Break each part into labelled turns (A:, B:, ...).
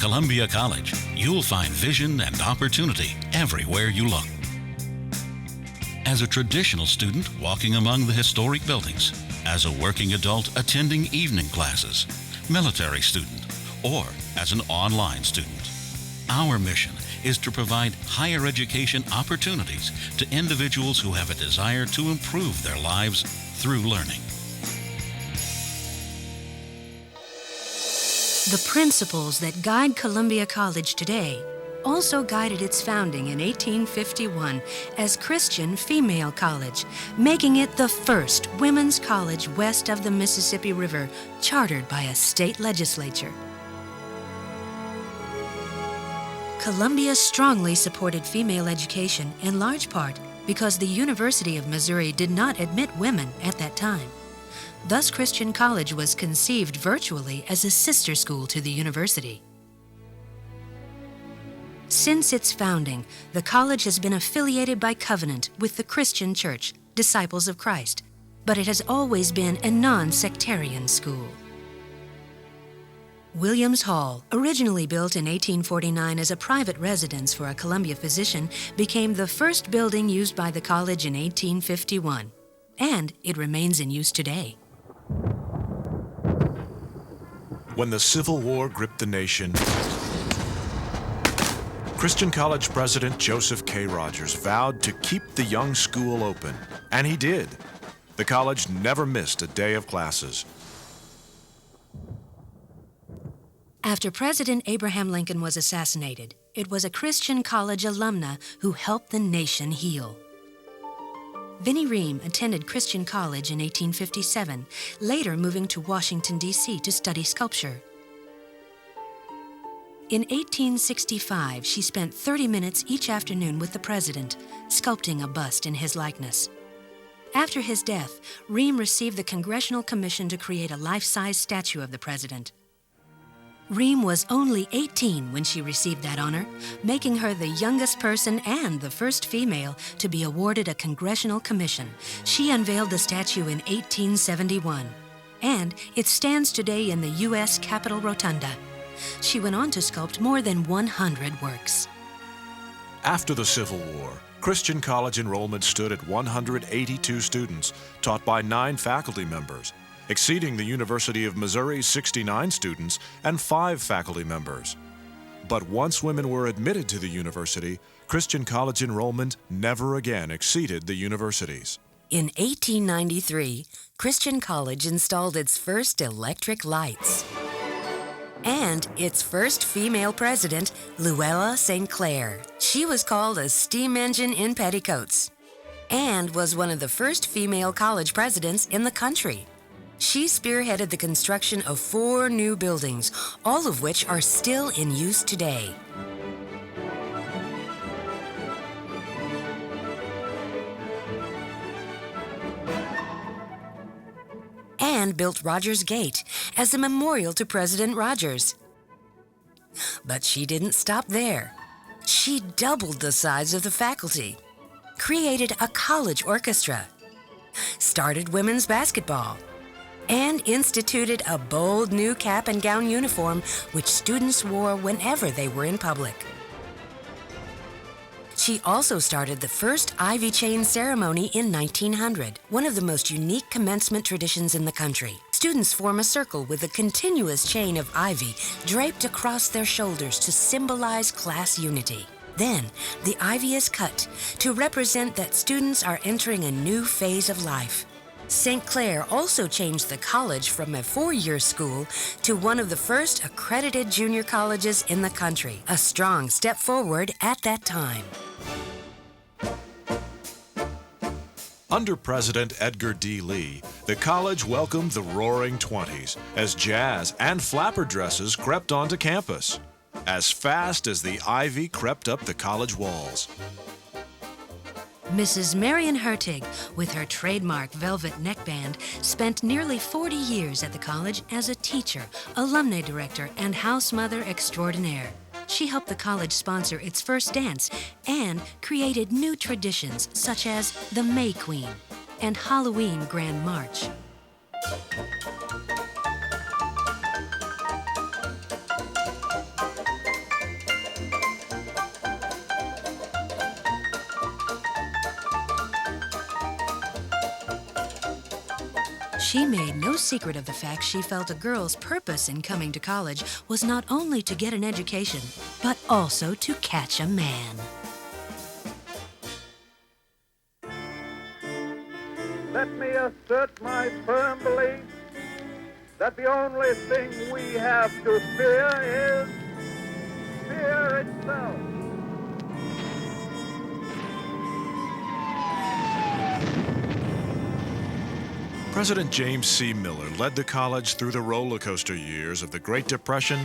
A: Columbia College, you'll find vision and opportunity everywhere you look. As a traditional student walking among the historic buildings, as a working adult attending evening classes, military student, or as an online student, our mission is to provide higher education opportunities to individuals who have a desire to improve their lives through learning.
B: The principles that guide Columbia College today also guided its founding in 1851 as Christian Female College, making it the first women's college west of the Mississippi River, chartered by a state legislature. Columbia strongly supported female education in large part because the University of Missouri did not admit women at that time. Thus, Christian College was conceived virtually as a sister school to the university. Since its founding, the college has been affiliated by covenant with the Christian Church, Disciples of Christ, but it has always been a non-sectarian school. Williams Hall, originally built in 1849 as a private residence for a Columbia physician, became the first building used by the college in 1851, and it remains in use today.
C: When the Civil War gripped the nation, Christian College President Joseph K. Rogers vowed to keep the young school open, and he did. The college never missed a day of classes.
B: After President Abraham Lincoln was assassinated, it was a Christian College alumna who helped the nation heal. Vinnie Ream attended Christian College in 1857, later moving to Washington, D.C. to study sculpture. In 1865, she spent 30 minutes each afternoon with the president, sculpting a bust in his likeness. After his death, Ream received the Congressional Commission to create a life-size statue of the president. Ream was only 18 when she received that honor, making her the youngest person and the first female to be awarded a congressional commission. She unveiled the statue in 1871, and it stands today in the U.S. Capitol Rotunda. She went on to sculpt more than 100 works.
C: After the Civil War, Christian College enrollment stood at 182 students, taught by 9 faculty members, exceeding the University of Missouri's 69 students and 5 faculty members. But once women were admitted to the university, Christian College enrollment never again exceeded the university's.
B: In 1893, Christian College installed its first electric lights and its first female president, Luella St. Clair. She was called a steam engine in petticoats and was one of the first female college presidents in the country. She spearheaded the construction of 4 new buildings, all of which are still in use today. And built Rogers Gate as a memorial to President Rogers. But she didn't stop there. She doubled the size of the faculty, created a college orchestra, started women's basketball, and instituted a bold new cap and gown uniform which students wore whenever they were in public. She also started the first ivy chain ceremony in 1900, one of the most unique commencement traditions in the country. Students form a circle with a continuous chain of ivy draped across their shoulders to symbolize class unity. Then, the ivy is cut to represent that students are entering a new phase of life. St. Clair also changed the college from a 4-year school to one of the first accredited junior colleges in the country, a strong step forward at that time.
C: Under President Edgar D. Lee, the college welcomed the Roaring '20s as jazz and flapper dresses crept onto campus, as fast as the ivy crept up the college walls.
B: Mrs. Marion Hertig, with her trademark velvet neckband, spent nearly 40 years at the college as a teacher, alumni director, and house mother extraordinaire. She helped the college sponsor its first dance and created new traditions such as the May Queen and Halloween Grand March. She made no secret of the fact she felt a girl's purpose in coming to college was not only to get an education, but also to catch a man.
D: Let me assert my firm belief that the only thing we have to fear is fear itself.
C: President James C. Miller led the college through the roller coaster years of the Great Depression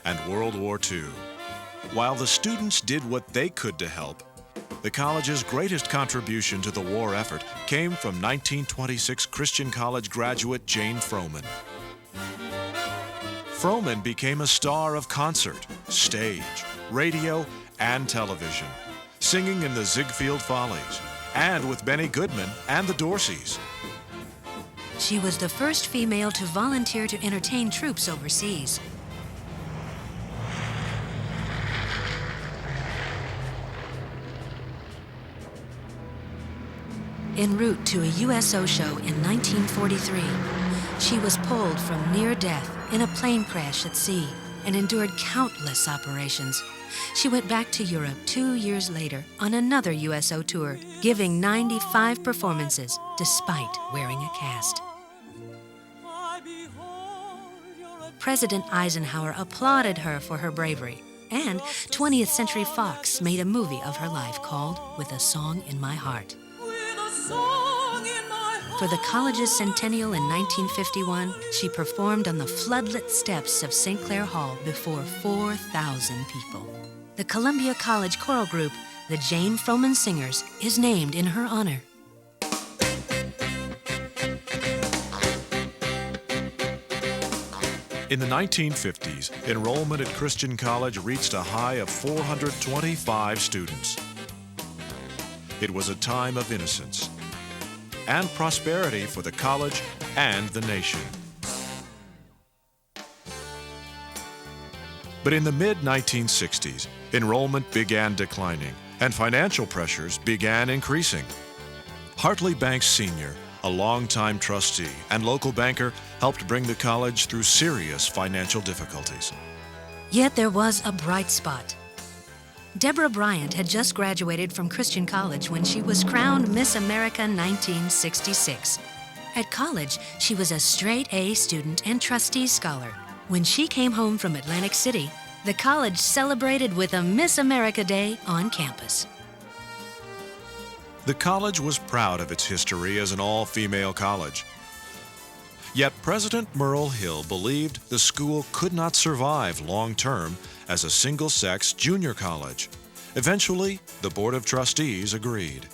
C: and World War II. While the students did what they could to help, the college's greatest contribution to the war effort came from 1926 Christian College graduate Jane Froman. Froman became a star of concert, stage, radio, and television, singing in the Ziegfeld Follies, and with Benny Goodman and the Dorseys.
B: She was the first female to volunteer to entertain troops overseas. En route to a USO show in 1943, she was pulled from near death in a plane crash at sea and endured countless operations. She went back to Europe 2 years later on another USO tour, giving 95 performances despite wearing a cast. President Eisenhower applauded her for her bravery, and 20th Century Fox made a movie of her life called With a Song in My Heart. For the college's centennial in 1951, she performed on the floodlit steps of St. Clair Hall before 4,000 people. The Columbia College choral group, the Jane Froman Singers, is named in her honor.
C: In the 1950s, enrollment at Christian College reached a high of 425 students. It was a time of innocence and prosperity for the college and the nation. But in the mid-1960s, enrollment began declining and financial pressures began increasing. Hartley Banks Sr., a longtime trustee and local banker, helped bring the college through serious financial difficulties.
B: Yet there was a bright spot. Deborah Bryant had just graduated from Christian College when she was crowned Miss America 1966. At college, she was a straight A student and trustee scholar. When she came home from Atlantic City, the college celebrated with a Miss America Day on campus.
C: The college was proud of its history as an all-female college. Yet President Merle Hill believed the school could not survive long-term as a single-sex junior college. Eventually, the Board of Trustees agreed.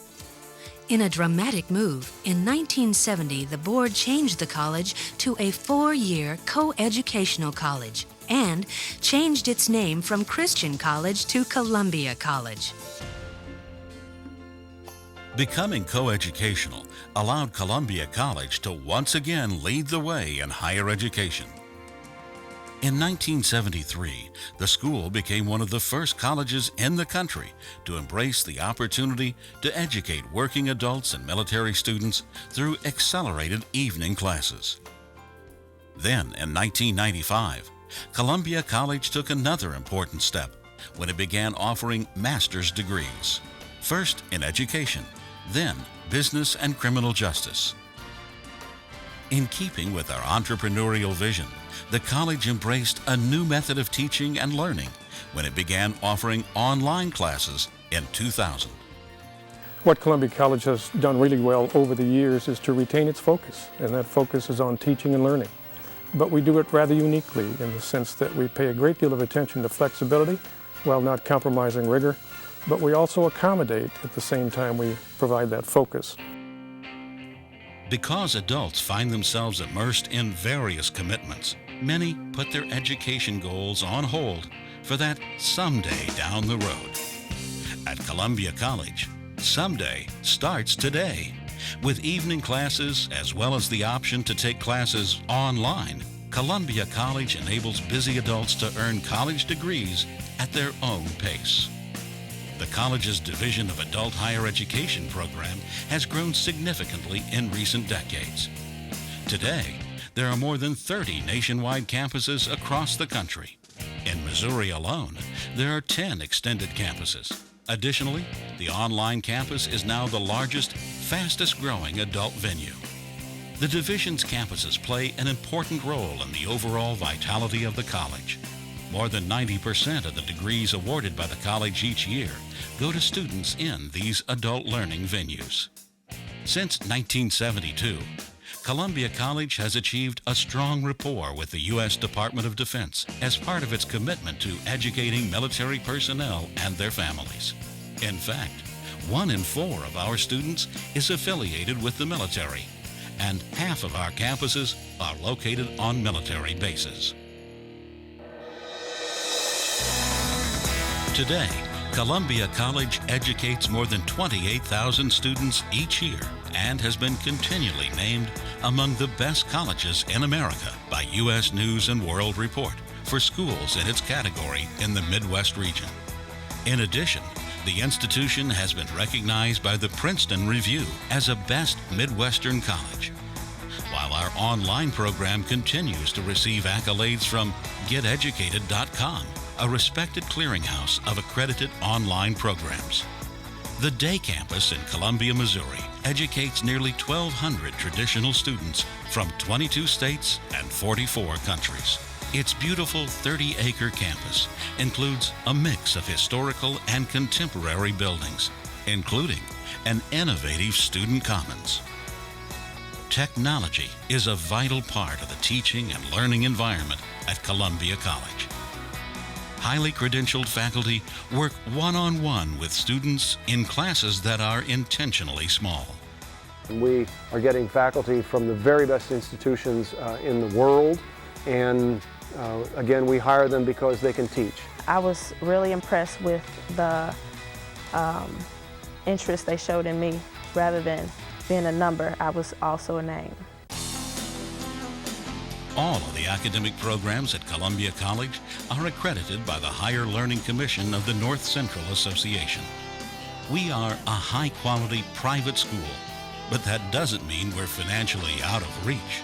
B: In a dramatic move, in 1970, the board changed the college to a 4-year co-educational college and changed its name from Christian College to Columbia College.
A: Becoming coeducational allowed Columbia College to once again lead the way in higher education. In 1973, the school became one of the first colleges in the country to embrace the opportunity to educate working adults and military students through accelerated evening classes. Then, in 1995, Columbia College took another important step when it began offering master's degrees, first in education, then business and criminal justice. In keeping with our entrepreneurial vision, the college embraced a new method of teaching and learning when it began offering online classes in 2000.
E: What Columbia College has done really well over the years is to retain its focus, and that focus is on teaching and learning. But we do it rather uniquely in the sense that we pay a great deal of attention to flexibility while not compromising rigor, but we also accommodate at the same time we provide that focus.
A: Because adults find themselves immersed in various commitments, many put their education goals on hold for that someday down the road. At Columbia College, someday starts today. With evening classes as well as the option to take classes online, Columbia College enables busy adults to earn college degrees at their own pace. The college's Division of Adult Higher Education program has grown significantly in recent decades. Today, there are more than 30 nationwide campuses across the country. In Missouri alone, there are 10 extended campuses. Additionally, the online campus is now the largest, fastest-growing adult venue. The division's campuses play an important role in the overall vitality of the college. More than 90% of the degrees awarded by the college each year go to students in these adult learning venues. Since 1972, Columbia College has achieved a strong rapport with the U.S. Department of Defense as part of its commitment to educating military personnel and their families. In fact, 1 in 4 of our students is affiliated with the military, and half of our campuses are located on military bases. Today, Columbia College educates more than 28,000 students each year and has been continually named among the best colleges in America by U.S. News and World Report for schools in its category in the Midwest region. In addition, the institution has been recognized by the Princeton Review as a best Midwestern college, while our online program continues to receive accolades from GetEducated.com, a respected clearinghouse of accredited online programs. The day campus in Columbia, Missouri educates nearly 1,200 traditional students from 22 states and 44 countries. Its beautiful 30-acre campus includes a mix of historical and contemporary buildings, including an innovative student commons. Technology is a vital part of the teaching and learning environment at Columbia College. Highly credentialed faculty work one-on-one with students in classes that are intentionally small.
F: We are getting faculty from the very best institutions in the world, and again, we hire them because they can teach.
G: I was really impressed with the interest they showed in me. Rather than being a number, I was also a name.
A: All of the academic programs at Columbia College are accredited by the Higher Learning Commission of the North Central Association. We are a high-quality private school, but that doesn't mean we're financially out of reach.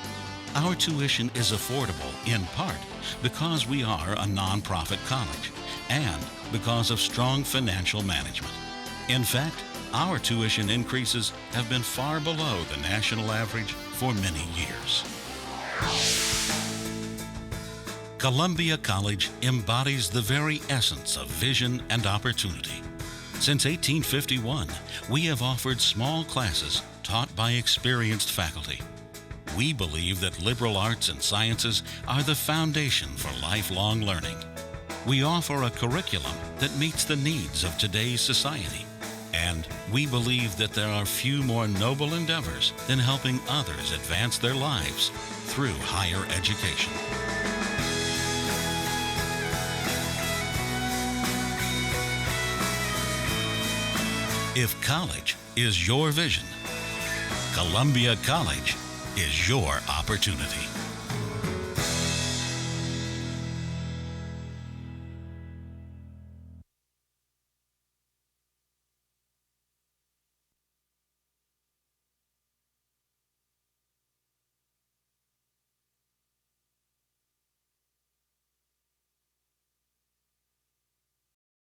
A: Our tuition is affordable in part because we are a nonprofit college and because of strong financial management. In fact, our tuition increases have been far below the national average for many years. Columbia College embodies the very essence of vision and opportunity. Since 1851, we have offered small classes taught by experienced faculty. We believe that liberal arts and sciences are the foundation for lifelong learning. We offer a curriculum that meets the needs of today's society, and we believe that there are few more noble endeavors than helping others advance their lives through higher education. If college is your vision, Columbia College is your opportunity.